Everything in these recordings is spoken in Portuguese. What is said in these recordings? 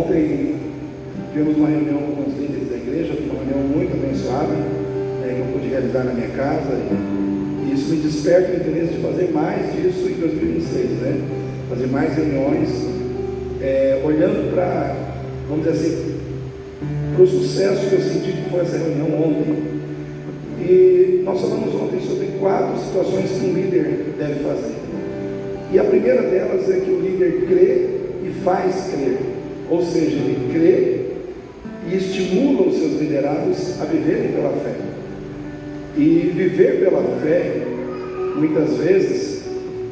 Ontem tivemos uma reunião com os líderes da igreja, foi uma reunião muito abençoada, que eu pude realizar na minha casa, e isso me desperta o interesse de fazer mais disso em 2026, né? Fazer mais reuniões, olhando para, vamos dizer assim, para o sucesso que eu senti que foi essa reunião ontem. E nós falamos ontem sobre 4 situações que um líder deve fazer. E a primeira delas é que o líder crê e faz crer, ou seja, ele crê e estimula os seus liderados a viverem pela fé. E viver pela fé, muitas vezes,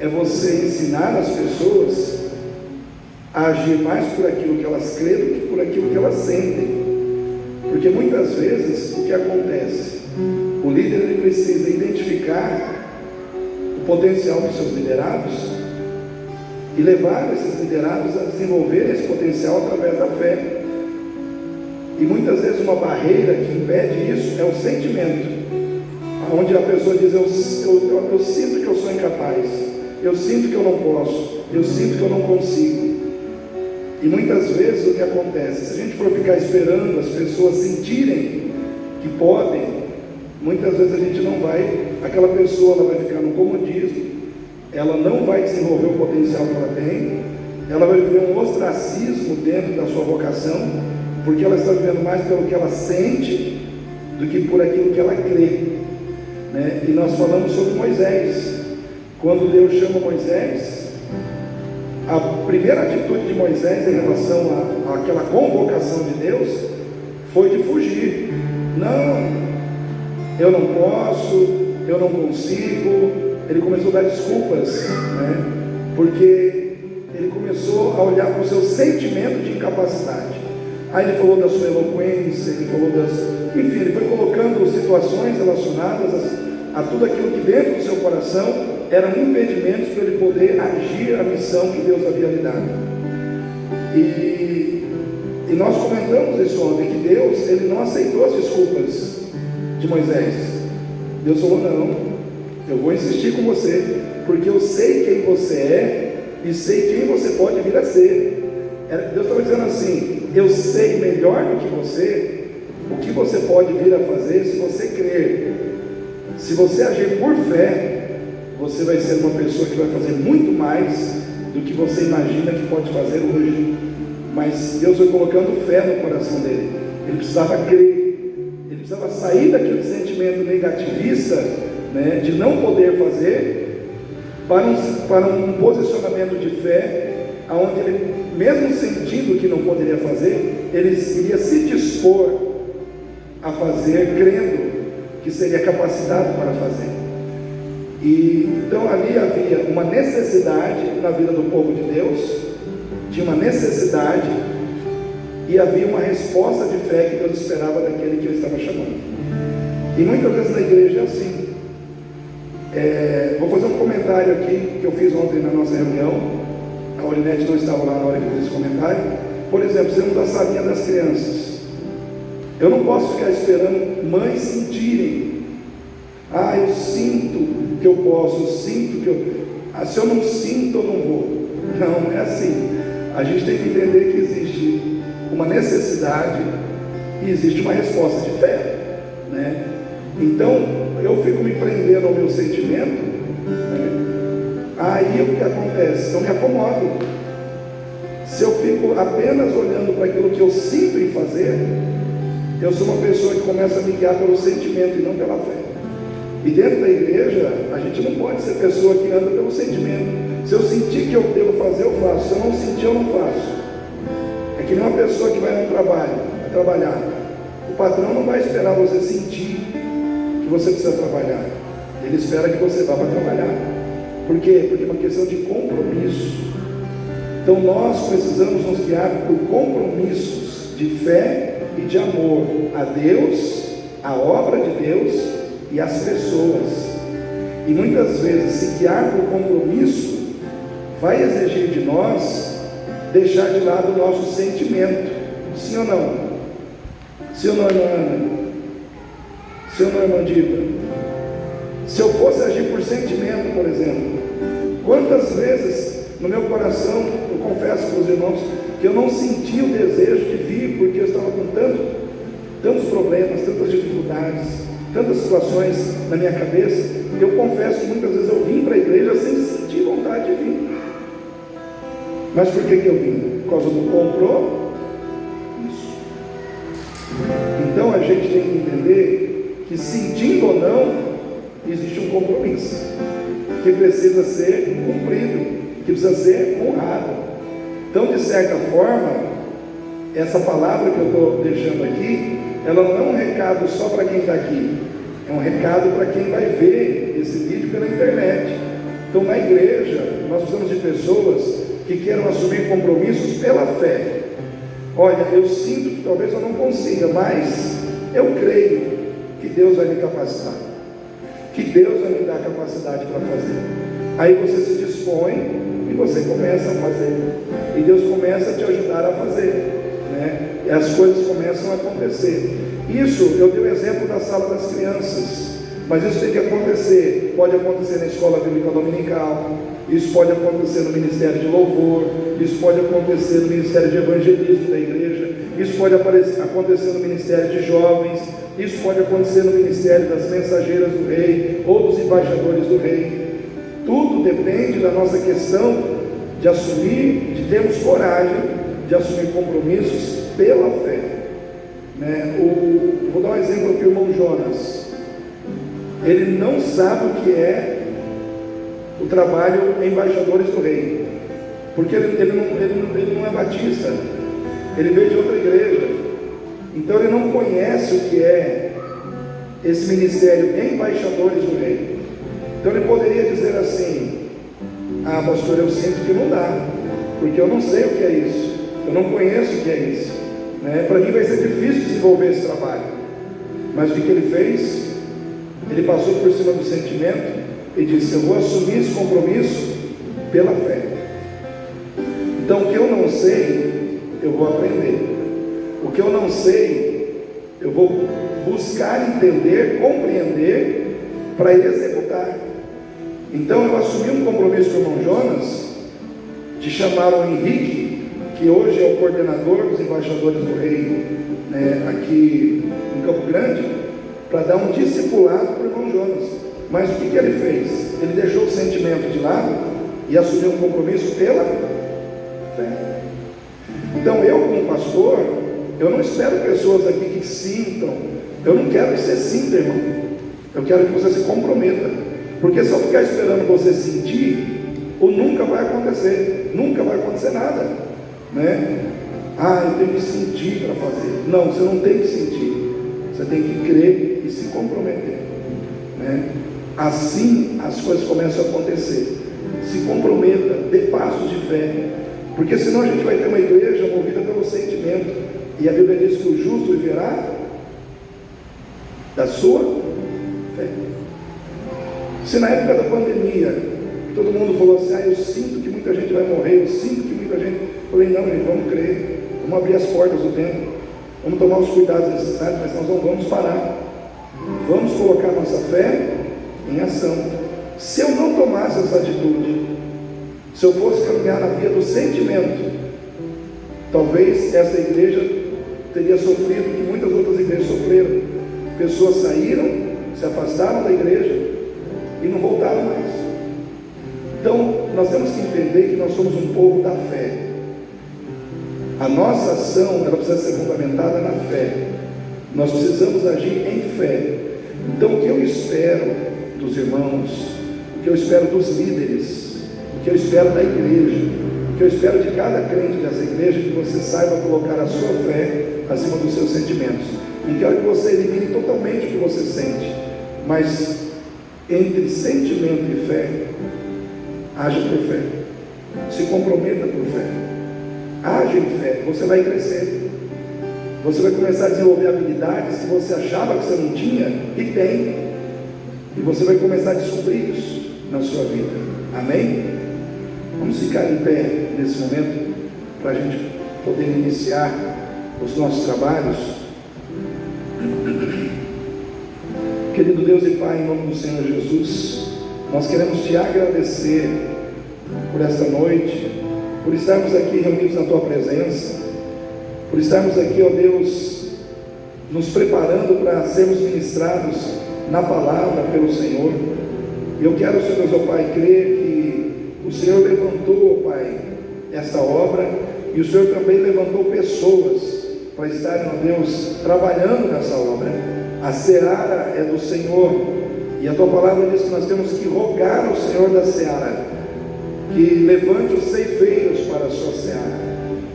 é você ensinar as pessoas a agir mais por aquilo que elas creem do que por aquilo que elas sentem. Porque muitas vezes o que acontece? O líder ele precisa identificar o potencial dos seus liderados e levar esses liderados a desenvolver esse potencial através da fé. E muitas vezes uma barreira que impede isso é o sentimento, onde a pessoa diz: eu sinto que eu sou incapaz, eu sinto que eu não posso, eu sinto que eu não consigo. E muitas vezes o que acontece, se a gente for ficar esperando as pessoas sentirem que podem, muitas vezes a gente não vai, aquela pessoa ela vai ficar no comodismo, ela não vai desenvolver o potencial que ela tem, ela vai viver um ostracismo dentro da sua vocação, porque ela está vivendo mais pelo que ela sente do que por aquilo que ela crê, né? E nós falamos sobre Moisés. Quando Deus chama Moisés, a primeira atitude de Moisés em relação àquela convocação de Deus foi de fugir. Não, eu não posso, eu não consigo. Ele começou a dar desculpas, né? Porque ele começou a olhar para o seu sentimento de incapacidade. Aí ele falou da sua eloquência, ele falou enfim, ele foi colocando situações relacionadas a tudo aquilo que dentro do seu coração eram impedimentos para ele poder agir a missão que Deus havia lhe dado. E nós comentamos isso ontem, que Deus, ele não aceitou as desculpas de Moisés. Deus falou: não, eu vou insistir com você, porque eu sei quem você é e sei quem você pode vir a ser. Deus estava dizendo assim: eu sei melhor do que você o que você pode vir a fazer se você crer. Se você agir por fé, você vai ser uma pessoa que vai fazer muito mais do que você imagina que pode fazer hoje. Mas Deus foi colocando fé no coração dele. Ele precisava crer, ele precisava sair daquele sentimento negativista, né, de não poder fazer, para um posicionamento de fé, onde ele, mesmo sentindo que não poderia fazer, ele iria se dispor a fazer, crendo que seria capacitado para fazer. E então ali havia uma necessidade na vida do povo de Deus, tinha uma necessidade, e havia uma resposta de fé que Deus esperava daquele que ele estava chamando. E muitas vezes na igreja é assim. Vou fazer um comentário aqui que eu fiz ontem na nossa reunião. A Olinete não estava lá na hora que eu fiz esse comentário. Por exemplo, temos a salinha das crianças. Eu não posso ficar esperando mães sentirem: eu sinto que eu posso, eu sinto que eu... se eu não sinto, eu não vou. Não, é assim. A gente tem que entender que existe uma necessidade e existe uma resposta de fé, né? Então, eu fico me prendendo ao meu sentimento, né? Aí o que acontece? Eu me acomodo. Se eu fico apenas olhando para aquilo que eu sinto em fazer, eu sou uma pessoa que começa a me guiar pelo sentimento e não pela fé. E dentro da igreja, a gente não pode ser pessoa que anda pelo sentimento. Se eu sentir que eu devo fazer, eu faço. Se eu não sentir, eu não faço. É que nem uma pessoa que vai no trabalho, vai trabalhar. O patrão não vai esperar você sentir que você precisa trabalhar. Ele espera que você vá para trabalhar. Por quê? Porque é uma questão de compromisso. Então nós precisamos nos guiar por compromissos de fé e de amor a Deus, a obra de Deus e as pessoas. E muitas vezes se guiar por compromisso vai exigir de nós deixar de lado o nosso sentimento. Sim ou não? Sim ou não, irmã Ana? Sim ou não, irmã Diva? Se eu fosse agir por sentimento, por exemplo, quantas vezes no meu coração, eu confesso para os irmãos, que eu não senti o desejo tantos problemas, tantas dificuldades, tantas situações na minha cabeça. Eu confesso que muitas vezes eu vim para a igreja sem sentir vontade de vir. Mas por que eu vim? Por causa do compromisso. Então a gente tem que entender que, sentindo ou não, existe um compromisso que precisa ser cumprido, que precisa ser honrado. Então, de certa forma, essa palavra que eu estou deixando aqui, ela não é um recado só para quem está aqui, é um recado para quem vai ver esse vídeo pela internet. Então, na igreja, nós precisamos de pessoas que queiram assumir compromissos pela fé. Olha, eu sinto que talvez eu não consiga, mas eu creio que Deus vai me capacitar, que Deus vai me dar capacidade para fazer. Aí você se dispõe e você começa a fazer, e Deus começa a te ajudar a fazer, né? E as coisas começam a acontecer. Isso, eu dei o exemplo da sala das crianças, mas isso tem que acontecer. Pode acontecer na escola bíblica dominical, isso pode acontecer no ministério de louvor, isso pode acontecer no ministério de evangelismo da igreja, isso pode acontecer no ministério de jovens, isso pode acontecer no ministério das mensageiras do rei ou dos embaixadores do rei. Tudo depende da nossa questão de assumir, de termos coragem de assumir compromissos pela fé, né? Vou dar um exemplo aqui, o irmão Jonas. Ele não sabe o que é o trabalho embaixadores do rei, porque ele não é batista, ele veio de outra igreja, então ele não conhece o que é esse ministério embaixadores do rei. Então ele poderia dizer assim: ah, pastor, eu sinto que não dá, porque eu não sei o que é isso, eu não conheço o que é isso, né? Para mim vai ser difícil desenvolver esse trabalho. Mas o que ele fez? Ele passou por cima do sentimento e disse: eu vou assumir esse compromisso pela fé. Então, o que eu não sei, eu vou aprender. O que eu não sei, eu vou buscar entender, compreender, para executar. Então, eu assumi um compromisso com o irmão Jonas, de chamar o Henrique, que hoje é o coordenador dos embaixadores do rei, né, aqui em Campo Grande, para dar um discipulado para o irmão Jonas. Mas o que ele fez? Ele deixou o sentimento de lado e assumiu um compromisso pela fé. Então, eu como pastor, eu não espero pessoas aqui que sintam. Eu não quero que você sinta, irmão. Eu quero que você se comprometa. Porque se eu ficar esperando você sentir, nunca vai acontecer. Nunca vai acontecer nada, né? Ah, eu tenho que sentir para fazer. Não, você não tem que sentir. Você tem que crer e se comprometer, né? Assim as coisas começam a acontecer. Se comprometa, dê passos de fé, porque senão a gente vai ter uma igreja movida pelo sentimento, e a Bíblia diz que o justo viverá da sua fé. Se na época da pandemia todo mundo falou assim: ah, eu sinto que muita gente vai morrer, eu sinto que muita gente... Eu falei: não, gente, vamos crer, vamos abrir as portas do templo, vamos tomar os cuidados necessários, mas nós não vamos parar. Vamos colocar nossa fé em ação. Se eu não tomasse essa atitude, se eu fosse caminhar na via do sentimento, talvez essa igreja teria sofrido o que muitas outras igrejas sofreram. Pessoas saíram, se afastaram da igreja e não voltaram mais. Então, nós temos que entender que nós somos um povo da fé. A nossa ação, ela precisa ser fundamentada na fé. Nós precisamos agir em fé. Então, o que eu espero dos irmãos, o que eu espero dos líderes, o que eu espero da igreja, o que eu espero de cada crente dessa igreja, é que você saiba colocar a sua fé acima dos seus sentimentos. Não quero que você elimine totalmente o que você sente, mas entre sentimento e fé, haja por fé, se comprometa por fé, age em fé. Você vai crescer, você vai começar a desenvolver habilidades que você achava que você não tinha e tem, e você vai começar a descobrir isso na sua vida. Amém? Vamos ficar em pé nesse momento para a gente poder iniciar os nossos trabalhos. Querido Deus e Pai, em nome do Senhor Jesus, nós queremos te agradecer por esta noite, por estarmos aqui reunidos na tua presença, por estarmos aqui, ó Deus, nos preparando para sermos ministrados na palavra pelo Senhor. Eu quero, Senhor Deus, ó Pai, crer que o Senhor levantou, ó Pai, esta obra, e o Senhor também levantou pessoas para estarem, ó Deus, trabalhando nessa obra. A seara é do Senhor, e a Tua palavra diz que nós temos que rogar ao Senhor da seara, que levante os ceifeiros para a sua seara.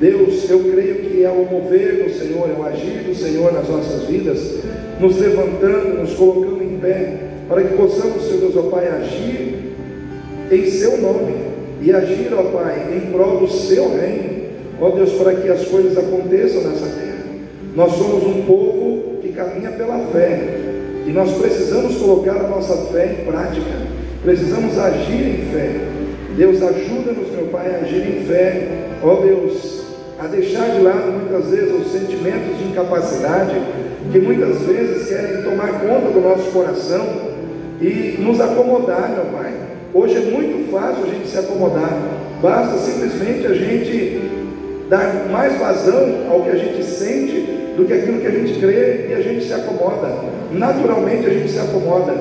Deus, eu creio que é o mover do Senhor, é o agir do Senhor nas nossas vidas, nos levantando, nos colocando em pé, para que possamos, Senhor Deus, ó Pai, agir em Seu nome, e agir, ó Pai, em prol do Seu reino, ó Deus, para que as coisas aconteçam nessa terra. Nós somos um povo que caminha pela fé, e nós precisamos colocar a nossa fé em prática, precisamos agir em fé. Deus, ajuda-nos, meu Pai, a agir em fé, ó Deus, a deixar de lado muitas vezes os sentimentos de incapacidade, que muitas vezes querem tomar conta do nosso coração e nos acomodar, meu Pai. Hoje é muito fácil a gente se acomodar, basta simplesmente a gente dar mais vazão ao que a gente sente do que aquilo que a gente crê, e a gente se acomoda, naturalmente a gente se acomoda.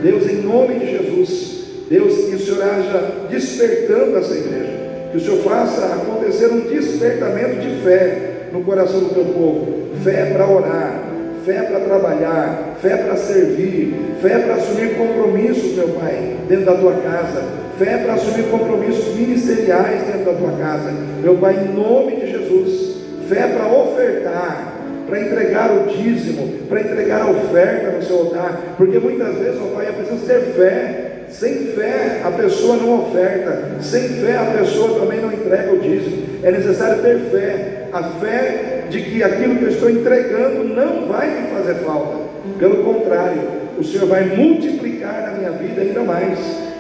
Deus, em nome de Jesus, Deus, que o Senhor haja despertando essa igreja, que o Senhor faça acontecer um despertamento de fé no coração do Teu povo, fé para orar, fé para trabalhar, fé para servir, fé para assumir compromissos, meu Pai, dentro da Tua casa, fé para assumir compromissos ministeriais dentro da Tua casa, meu Pai, em nome de Jesus, fé para ofertar, para entregar o dízimo, para entregar a oferta no Seu altar, porque muitas vezes, ó Pai, é preciso ter fé. Sem fé a pessoa não oferta, sem fé a pessoa também não entrega o dízimo. É necessário ter fé, a fé de que aquilo que eu estou entregando não vai me fazer falta, pelo contrário, o Senhor vai multiplicar na minha vida ainda mais.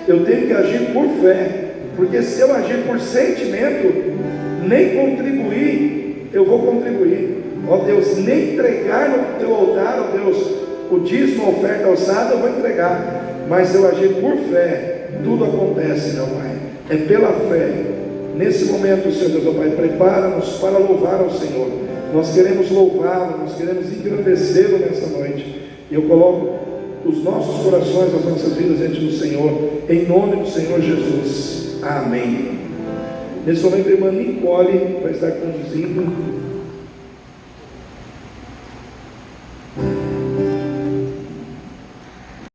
Eu tenho que agir por fé, porque se eu agir por sentimento, nem contribuir, eu vou contribuir, ó Deus, nem entregar no Teu altar, ó Deus, o dízimo, a oferta alçada eu vou entregar. Mas se eu agir por fé, tudo acontece, meu Pai. É pela fé. Nesse momento, Senhor Deus, meu Pai, prepara-nos para louvar ao Senhor. Nós queremos louvá-lo, nós queremos engrandecê-lo nessa noite. E eu coloco os nossos corações, as nossas vidas diante do Senhor, em nome do Senhor Jesus. Amém. Nesse momento, a irmã Nicole vai estar conduzindo